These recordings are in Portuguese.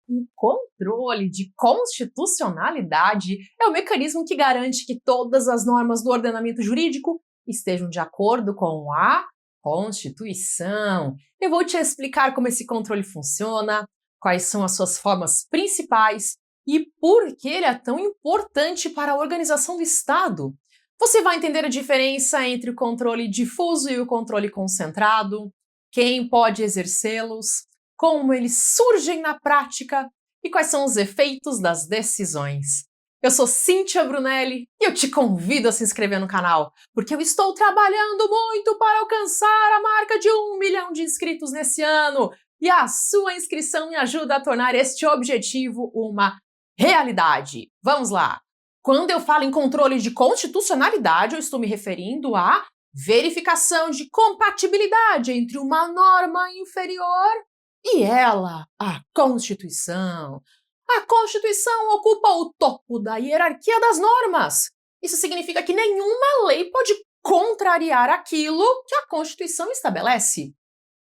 O controle de constitucionalidade é o mecanismo que garante que todas as normas do ordenamento jurídico estejam de acordo com a Constituição. Eu vou te explicar como esse controle funciona, quais são as suas formas principais e por que ele é tão importante para a organização do Estado. Você vai entender a diferença entre o controle difuso e o controle concentrado, quem pode exercê-los, como eles surgem na prática e quais são os efeitos das decisões. Eu sou Cíntia Brunelli e eu te convido a se inscrever no canal, porque eu estou trabalhando muito para alcançar a marca de 1 milhão de inscritos nesse ano e a sua inscrição me ajuda a tornar este objetivo uma realidade. Vamos lá! Quando eu falo em controle de constitucionalidade, eu estou me referindo à verificação de compatibilidade entre uma norma inferior e ela, a Constituição. A Constituição ocupa o topo da hierarquia das normas. Isso significa que nenhuma lei pode contrariar aquilo que a Constituição estabelece.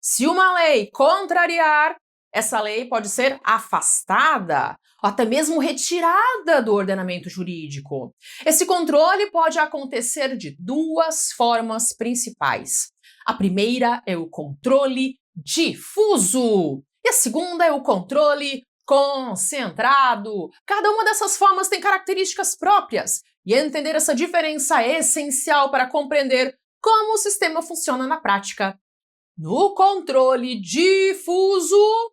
Se uma lei contrariar, essa lei pode ser afastada, ou até mesmo retirada do ordenamento jurídico. Esse controle pode acontecer de duas formas principais. A primeira é o controle difuso e a segunda é o controle concentrado. Cada uma dessas formas tem características próprias e entender essa diferença é essencial para compreender como o sistema funciona na prática. No controle difuso,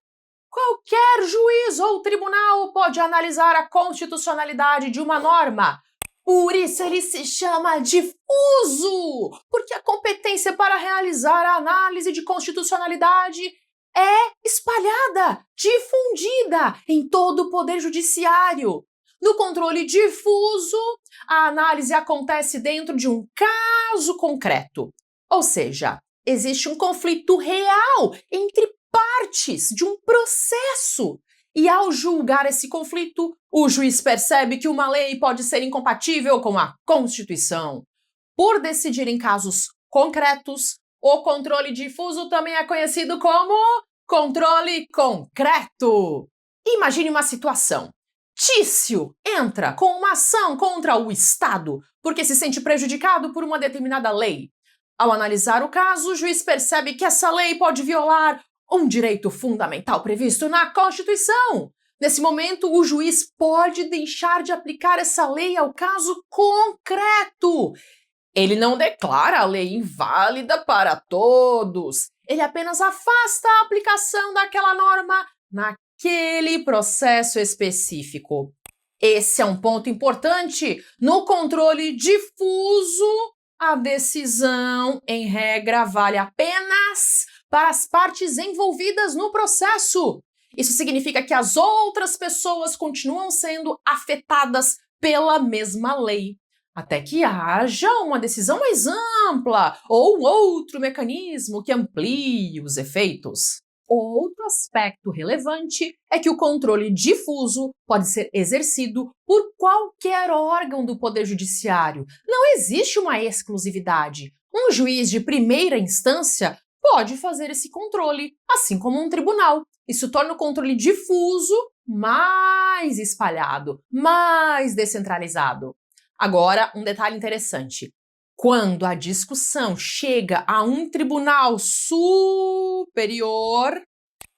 qualquer juiz ou tribunal pode analisar a constitucionalidade de uma norma. Por isso ele se chama difuso, porque a competência para realizar a análise de constitucionalidade é espalhada, difundida em todo o poder judiciário. No controle difuso, a análise acontece dentro de um caso concreto, ou seja, existe um conflito real entre partes de um processo. E ao julgar esse conflito, o juiz percebe que uma lei pode ser incompatível com a Constituição. Por decidir em casos concretos, o controle difuso também é conhecido como controle concreto. Imagine uma situação. Tício entra com uma ação contra o Estado porque se sente prejudicado por uma determinada lei. Ao analisar o caso, o juiz percebe que essa lei pode violar um direito fundamental previsto na Constituição. Nesse momento, o juiz pode deixar de aplicar essa lei ao caso concreto. Ele não declara a lei inválida para todos. Ele apenas afasta a aplicação daquela norma naquele processo específico. Esse é um ponto importante. No controle difuso, a decisão, em regra, vale apenas para as partes envolvidas no processo. Isso significa que as outras pessoas continuam sendo afetadas pela mesma lei, até que haja uma decisão mais ampla ou outro mecanismo que amplie os efeitos. Outro aspecto relevante é que o controle difuso pode ser exercido por qualquer órgão do Poder Judiciário. Não existe uma exclusividade. Um juiz de primeira instância pode fazer esse controle, assim como um tribunal. Isso torna o controle difuso mais espalhado, mais descentralizado. Agora, um detalhe interessante. Quando a discussão chega a um tribunal superior,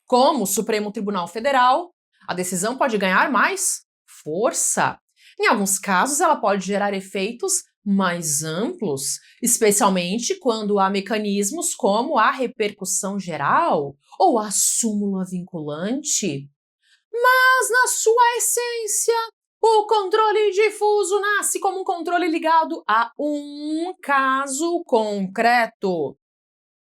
como o Supremo Tribunal Federal, a decisão pode ganhar mais força. Em alguns casos, ela pode gerar efeitos mais amplos, especialmente quando há mecanismos como a repercussão geral ou a súmula vinculante. Mas, na sua essência, o controle difuso nasce como um controle ligado a um caso concreto.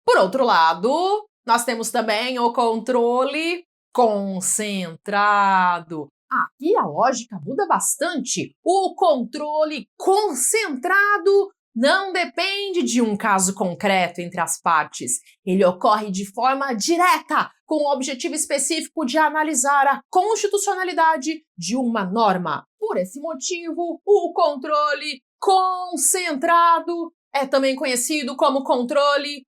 Por outro lado, nós temos também o controle concentrado. Aqui a lógica muda bastante. O controle concentrado não depende de um caso concreto entre as partes. Ele ocorre de forma direta, com o objetivo específico de analisar a constitucionalidade de uma norma. Por esse motivo, o controle concentrado é também conhecido como controle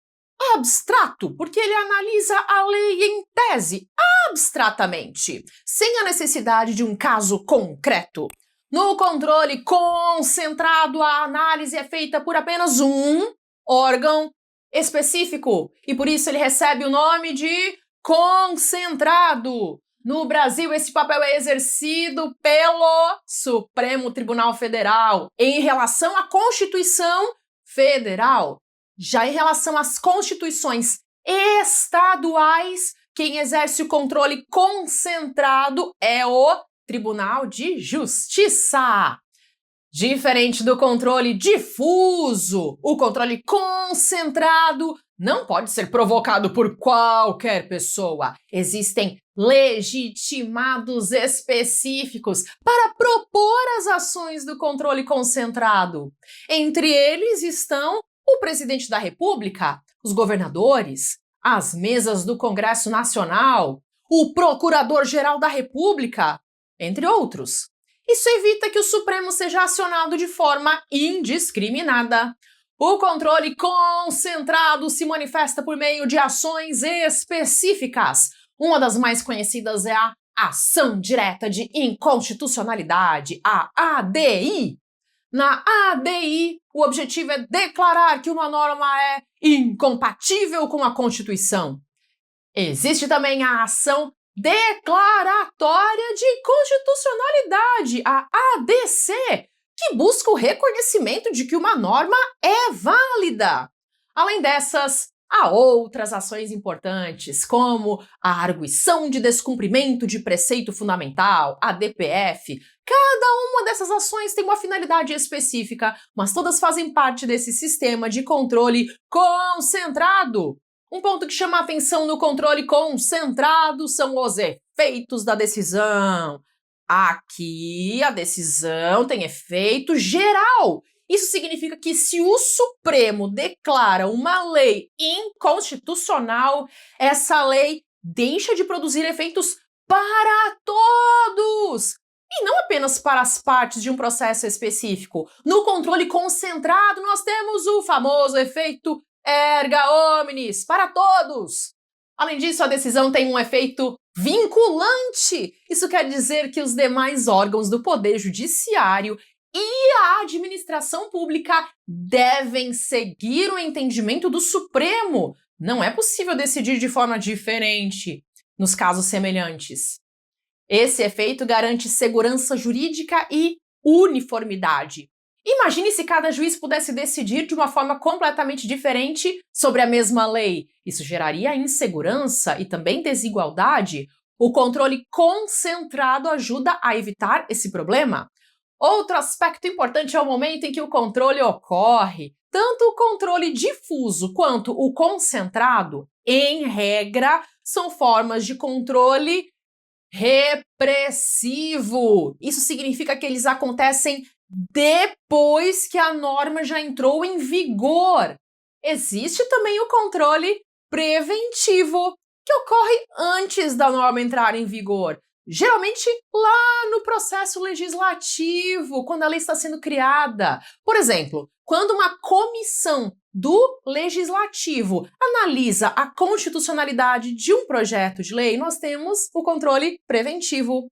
Abstrato, porque ele analisa a lei em tese, abstratamente, sem a necessidade de um caso concreto. No controle concentrado, a análise é feita por apenas um órgão específico e por isso ele recebe o nome de concentrado. No Brasil, esse papel é exercido pelo Supremo Tribunal Federal em relação à Constituição Federal. Já em relação às constituições estaduais, quem exerce o controle concentrado é o Tribunal de Justiça. Diferente do controle difuso, o controle concentrado não pode ser provocado por qualquer pessoa. Existem legitimados específicos para propor as ações do controle concentrado. Entre eles estão o presidente da República, os governadores, as mesas do Congresso Nacional, o procurador-geral da República, entre outros. Isso evita que o Supremo seja acionado de forma indiscriminada. O controle concentrado se manifesta por meio de ações específicas. Uma das mais conhecidas é a Ação Direta de Inconstitucionalidade, a ADI. Na ADI, o objetivo é declarar que uma norma é incompatível com a Constituição. Existe também a ação declaratória de constitucionalidade, a ADC, que busca o reconhecimento de que uma norma é válida. Além dessas, há outras ações importantes, como a arguição de descumprimento de preceito fundamental, a DPF. Cada uma dessas ações tem uma finalidade específica, mas todas fazem parte desse sistema de controle concentrado. Um ponto que chama a atenção no controle concentrado são os efeitos da decisão. Aqui, a decisão tem efeito geral. Isso significa que se o Supremo declara uma lei inconstitucional, essa lei deixa de produzir efeitos para todos. E não apenas para as partes de um processo específico. No controle concentrado, nós temos o famoso efeito erga omnes, para todos. Além disso, a decisão tem um efeito vinculante. Isso quer dizer que os demais órgãos do Poder Judiciário e a administração pública devem seguir o entendimento do Supremo. Não é possível decidir de forma diferente nos casos semelhantes. Esse efeito garante segurança jurídica e uniformidade. Imagine se cada juiz pudesse decidir de uma forma completamente diferente sobre a mesma lei. Isso geraria insegurança e também desigualdade. O controle concentrado ajuda a evitar esse problema. Outro aspecto importante é o momento em que o controle ocorre. Tanto o controle difuso quanto o concentrado, em regra, são formas de controle repressivo. Isso significa que eles acontecem depois que a norma já entrou em vigor. Existe também o controle preventivo, que ocorre antes da norma entrar em vigor. Geralmente lá no processo legislativo, quando a lei está sendo criada. Por exemplo, quando uma comissão do Legislativo analisa a constitucionalidade de um projeto de lei, nós temos o controle preventivo.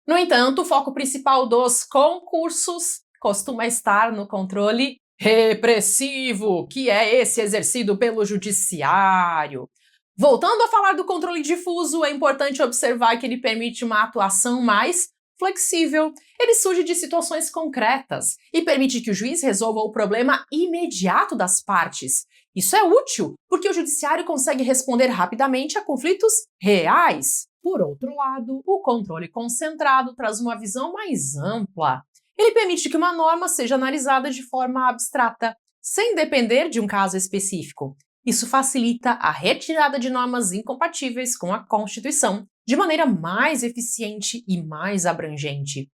No entanto, o foco principal dos concursos costuma estar no controle repressivo, que é esse exercido pelo judiciário. Voltando a falar do controle difuso, é importante observar que ele permite uma atuação mais flexível. Ele surge de situações concretas e permite que o juiz resolva o problema imediato das partes. Isso é útil, porque o judiciário consegue responder rapidamente a conflitos reais. Por outro lado, o controle concentrado traz uma visão mais ampla. Ele permite que uma norma seja analisada de forma abstrata, sem depender de um caso específico. Isso facilita a retirada de normas incompatíveis com a Constituição, de maneira mais eficiente e mais abrangente.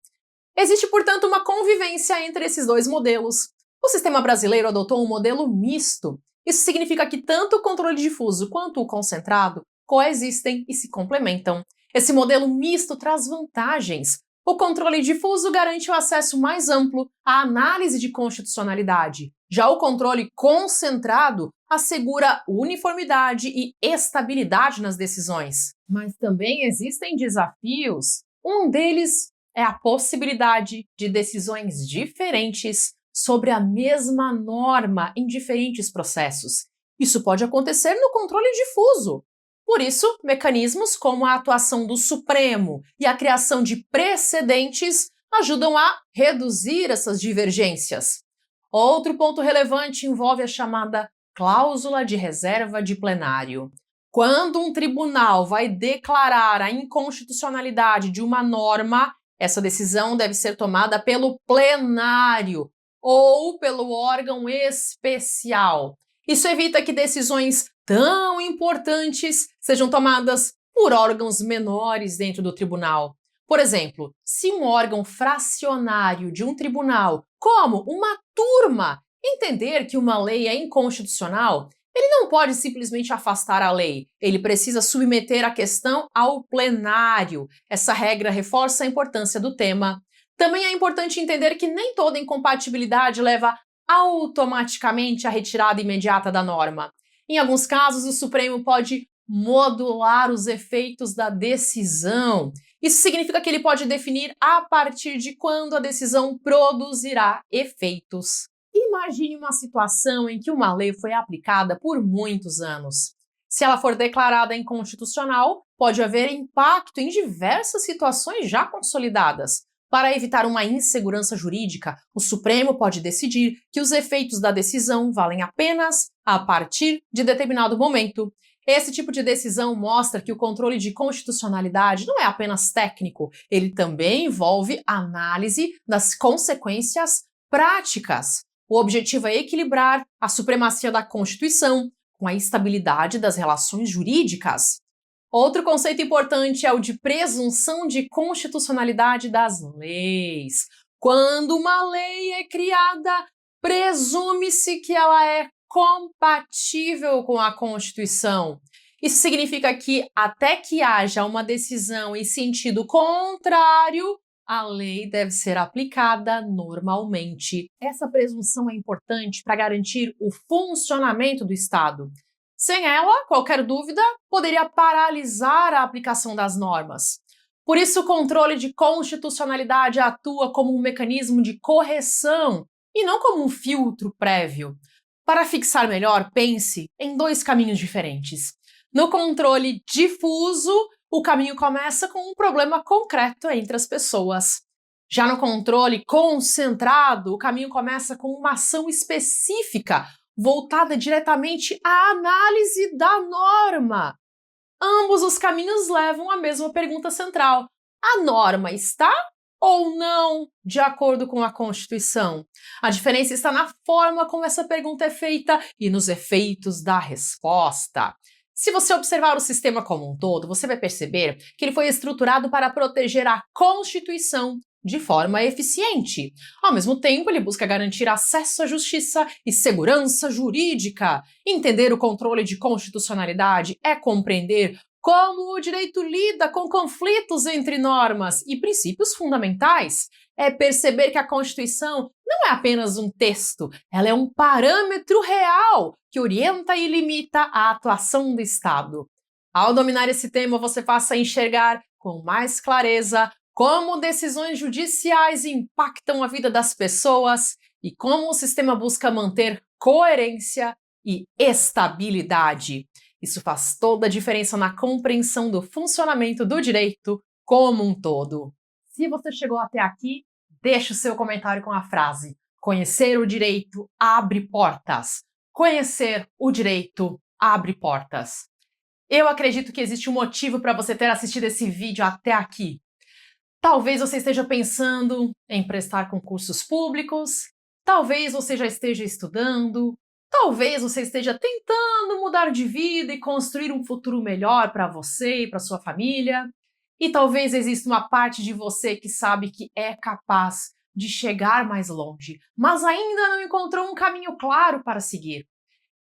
Existe, portanto, uma convivência entre esses dois modelos. O sistema brasileiro adotou um modelo misto. Isso significa que tanto o controle difuso quanto o concentrado coexistem e se complementam. Esse modelo misto traz vantagens. O controle difuso garante o acesso mais amplo à análise de constitucionalidade. Já o controle concentrado assegura uniformidade e estabilidade nas decisões. Mas também existem desafios. Um deles é a possibilidade de decisões diferentes sobre a mesma norma em diferentes processos. Isso pode acontecer no controle difuso. Por isso, mecanismos como a atuação do Supremo e a criação de precedentes ajudam a reduzir essas divergências. Outro ponto relevante envolve a chamada cláusula de reserva de plenário. Quando um tribunal vai declarar a inconstitucionalidade de uma norma, essa decisão deve ser tomada pelo plenário ou pelo órgão especial. Isso evita que decisões tão importantes sejam tomadas por órgãos menores dentro do tribunal. Por exemplo, se um órgão fracionário de um tribunal, como uma turma, entender que uma lei é inconstitucional, ele não pode simplesmente afastar a lei, ele precisa submeter a questão ao plenário. Essa regra reforça a importância do tema. Também é importante entender que nem toda incompatibilidade leva automaticamente à retirada imediata da norma. Em alguns casos, o Supremo pode modular os efeitos da decisão. Isso significa que ele pode definir a partir de quando a decisão produzirá efeitos. Imagine uma situação em que uma lei foi aplicada por muitos anos. Se ela for declarada inconstitucional, pode haver impacto em diversas situações já consolidadas. Para evitar uma insegurança jurídica, o Supremo pode decidir que os efeitos da decisão valem apenas a partir de determinado momento. Esse tipo de decisão mostra que o controle de constitucionalidade não é apenas técnico, ele também envolve análise das consequências práticas. O objetivo é equilibrar a supremacia da Constituição com a estabilidade das relações jurídicas. Outro conceito importante é o de presunção de constitucionalidade das leis. Quando uma lei é criada, presume-se que ela é compatível com a Constituição. Isso significa que, até que haja uma decisão em sentido contrário, a lei deve ser aplicada normalmente. Essa presunção é importante para garantir o funcionamento do Estado. Sem ela, qualquer dúvida poderia paralisar a aplicação das normas. Por isso, o controle de constitucionalidade atua como um mecanismo de correção e não como um filtro prévio. Para fixar melhor, pense em dois caminhos diferentes. No controle difuso, o caminho começa com um problema concreto entre as pessoas. Já no controle concentrado, o caminho começa com uma ação específica, voltada diretamente à análise da norma. Ambos os caminhos levam à mesma pergunta central: a norma está ou não de acordo com a Constituição? A diferença está na forma como essa pergunta é feita e nos efeitos da resposta. Se você observar o sistema como um todo, você vai perceber que ele foi estruturado para proteger a Constituição de forma eficiente. Ao mesmo tempo, ele busca garantir acesso à justiça e segurança jurídica. Entender o controle de constitucionalidade é compreender como o direito lida com conflitos entre normas e princípios fundamentais. É perceber que a Constituição não é apenas um texto, ela é um parâmetro real que orienta e limita a atuação do Estado. Ao dominar esse tema, você passa a enxergar com mais clareza como decisões judiciais impactam a vida das pessoas e como o sistema busca manter coerência e estabilidade. Isso faz toda a diferença na compreensão do funcionamento do direito como um todo. Se você chegou até aqui, deixe o seu comentário com a frase: conhecer o direito abre portas. Conhecer o direito abre portas. Eu acredito que existe um motivo para você ter assistido esse vídeo até aqui. Talvez você esteja pensando em prestar concursos públicos, talvez você já esteja estudando, talvez você esteja tentando mudar de vida e construir um futuro melhor para você e para sua família, e talvez exista uma parte de você que sabe que é capaz de chegar mais longe, mas ainda não encontrou um caminho claro para seguir.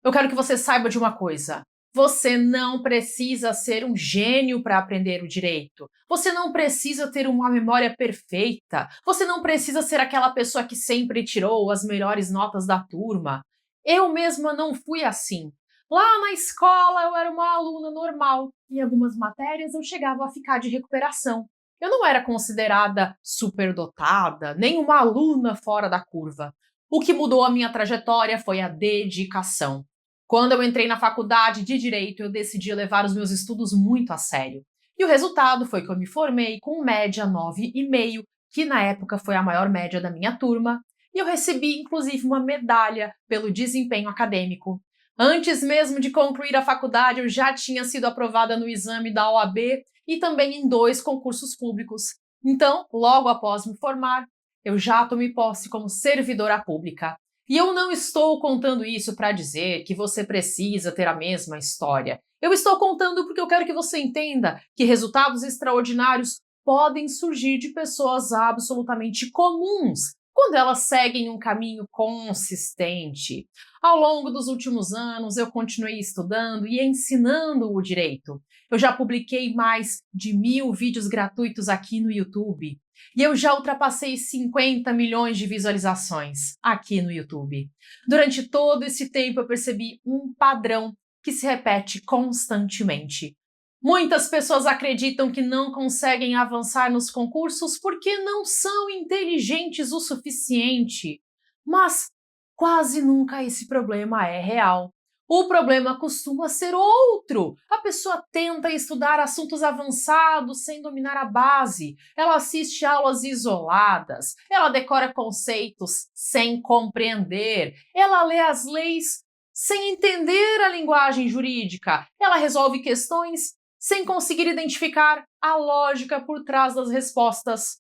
Eu quero que você saiba de uma coisa: você não precisa ser um gênio para aprender o direito. Você não precisa ter uma memória perfeita. Você não precisa ser aquela pessoa que sempre tirou as melhores notas da turma. Eu mesma não fui assim. Lá na escola eu era uma aluna normal. Em algumas matérias eu chegava a ficar de recuperação. Eu não era considerada superdotada, nem uma aluna fora da curva. O que mudou a minha trajetória foi a dedicação. Quando eu entrei na faculdade de Direito, eu decidi levar os meus estudos muito a sério. E o resultado foi que eu me formei com média 9,5, que na época foi a maior média da minha turma, e eu recebi inclusive uma medalha pelo desempenho acadêmico. Antes mesmo de concluir a faculdade, eu já tinha sido aprovada no exame da OAB e também em 2 concursos públicos. Então, logo após me formar, eu já tomei posse como servidora pública. E eu não estou contando isso para dizer que você precisa ter a mesma história. Eu estou contando porque eu quero que você entenda que resultados extraordinários podem surgir de pessoas absolutamente comuns, quando elas seguem um caminho consistente. Ao longo dos últimos anos, eu continuei estudando e ensinando o direito. Eu já publiquei mais de 1.000 vídeos gratuitos aqui no YouTube. E eu já ultrapassei 50 milhões de visualizações aqui no YouTube. Durante todo esse tempo, eu percebi um padrão que se repete constantemente. Muitas pessoas acreditam que não conseguem avançar nos concursos porque não são inteligentes o suficiente. Mas quase nunca esse problema é real. O problema costuma ser outro. A pessoa tenta estudar assuntos avançados sem dominar a base. Ela assiste aulas isoladas. Ela decora conceitos sem compreender. Ela lê as leis sem entender a linguagem jurídica. Ela resolve questões sem conseguir identificar a lógica por trás das respostas.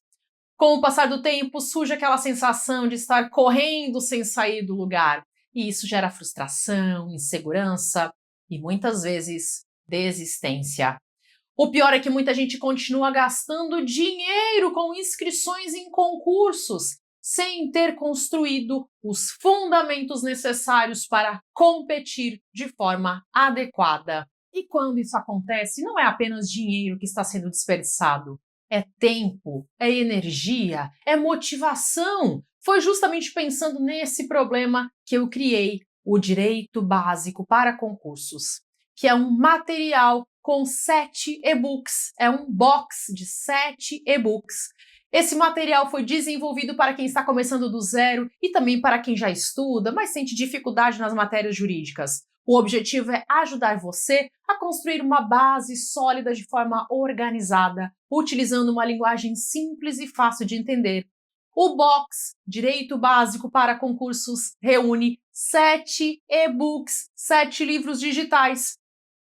Com o passar do tempo, surge aquela sensação de estar correndo sem sair do lugar. E isso gera frustração, insegurança e, muitas vezes, desistência. O pior é que muita gente continua gastando dinheiro com inscrições em concursos, sem ter construído os fundamentos necessários para competir de forma adequada. E quando isso acontece, não é apenas dinheiro que está sendo desperdiçado. É tempo, é energia, é motivação. Foi justamente pensando nesse problema que eu criei o Direito Básico para Concursos, que é um material com 7 e-books, é um box de 7 e-books. Esse material foi desenvolvido para quem está começando do zero e também para quem já estuda, mas sente dificuldade nas matérias jurídicas. O objetivo é ajudar você a construir uma base sólida de forma organizada, utilizando uma linguagem simples e fácil de entender. O box Direito Básico para Concursos reúne 7 e-books, 7 livros digitais,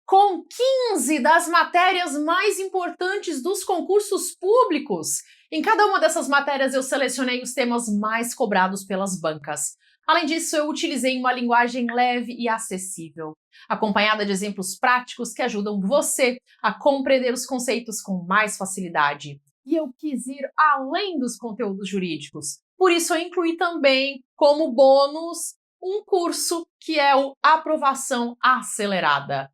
com 15 das matérias mais importantes dos concursos públicos. Em cada uma dessas matérias eu selecionei os temas mais cobrados pelas bancas. Além disso, eu utilizei uma linguagem leve e acessível, acompanhada de exemplos práticos que ajudam você a compreender os conceitos com mais facilidade. E eu quis ir além dos conteúdos jurídicos. Por isso, eu incluí também, como bônus, um curso que é o Aprovação Acelerada.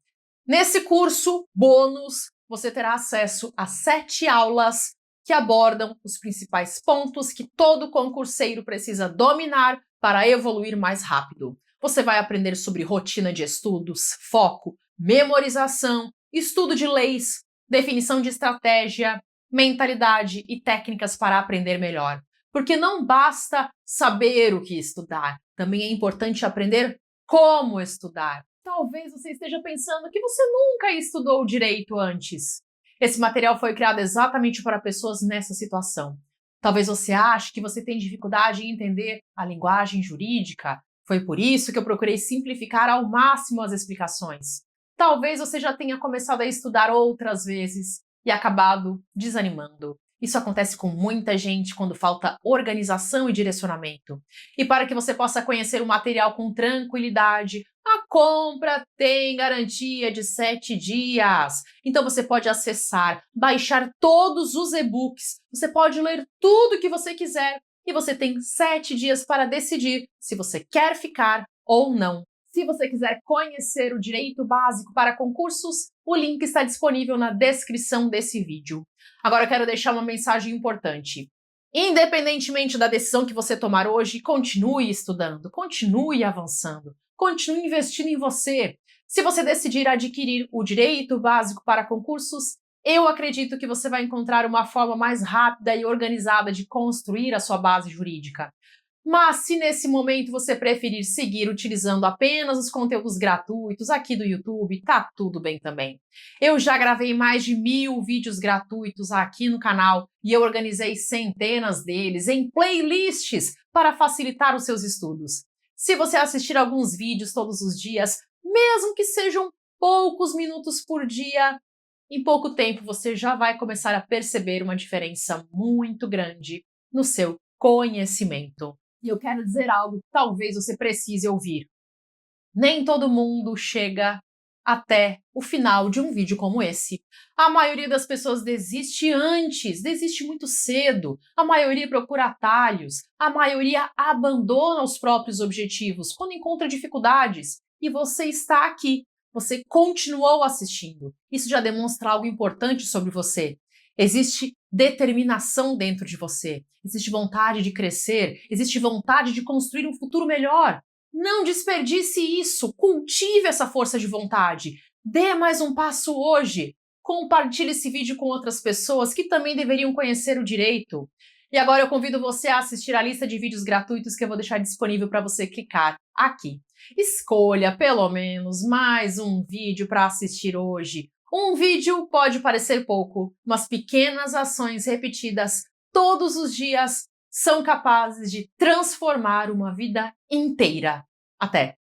Nesse curso, bônus, você terá acesso a 7 aulas que abordam os principais pontos que todo concurseiro precisa dominar para evoluir mais rápido. Você vai aprender sobre rotina de estudos, foco, memorização, estudo de leis, definição de estratégia, mentalidade e técnicas para aprender melhor. Porque não basta saber o que estudar, também é importante aprender como estudar. Talvez você esteja pensando que você nunca estudou direito antes. Esse material foi criado exatamente para pessoas nessa situação. Talvez você ache que você tem dificuldade em entender a linguagem jurídica. Foi por isso que eu procurei simplificar ao máximo as explicações. Talvez você já tenha começado a estudar outras vezes e acabado desanimando. Isso acontece com muita gente quando falta organização e direcionamento. E para que você possa conhecer o material com tranquilidade, a compra tem garantia de 7 dias. Então você pode acessar, baixar todos os e-books, você pode ler tudo que você quiser e você tem 7 dias para decidir se você quer ficar ou não. Se você quiser conhecer o Direito Básico para Concursos, o link está disponível na descrição desse vídeo. Agora eu quero deixar uma mensagem importante. Independentemente da decisão que você tomar hoje, continue estudando, continue avançando, continue investindo em você. Se você decidir adquirir o direito básico para concursos, eu acredito que você vai encontrar uma forma mais rápida e organizada de construir a sua base jurídica. Mas se nesse momento você preferir seguir utilizando apenas os conteúdos gratuitos aqui do YouTube, tá tudo bem também. Eu já gravei mais de 1000 vídeos gratuitos aqui no canal e eu organizei centenas deles em playlists para facilitar os seus estudos. Se você assistir alguns vídeos todos os dias, mesmo que sejam poucos minutos por dia, em pouco tempo você já vai começar a perceber uma diferença muito grande no seu conhecimento. E eu quero dizer algo que talvez você precise ouvir. Nem todo mundo chega até o final de um vídeo como esse. A maioria das pessoas desiste antes, desiste muito cedo. A maioria procura atalhos. A maioria abandona os próprios objetivos quando encontra dificuldades. E você está aqui. Você continuou assistindo. Isso já demonstra algo importante sobre você. Existe determinação dentro de você. Existe vontade de crescer. Existe vontade de construir um futuro melhor. Não desperdice isso, cultive essa força de vontade. Dê mais um passo hoje. Compartilhe esse vídeo com outras pessoas que também deveriam conhecer o direito. E agora eu convido você a assistir a lista de vídeos gratuitos que eu vou deixar disponível para você clicar aqui. Escolha pelo menos mais um vídeo para assistir hoje. Um vídeo pode parecer pouco, mas pequenas ações repetidas todos os dias são capazes de transformar uma vida inteira. Até!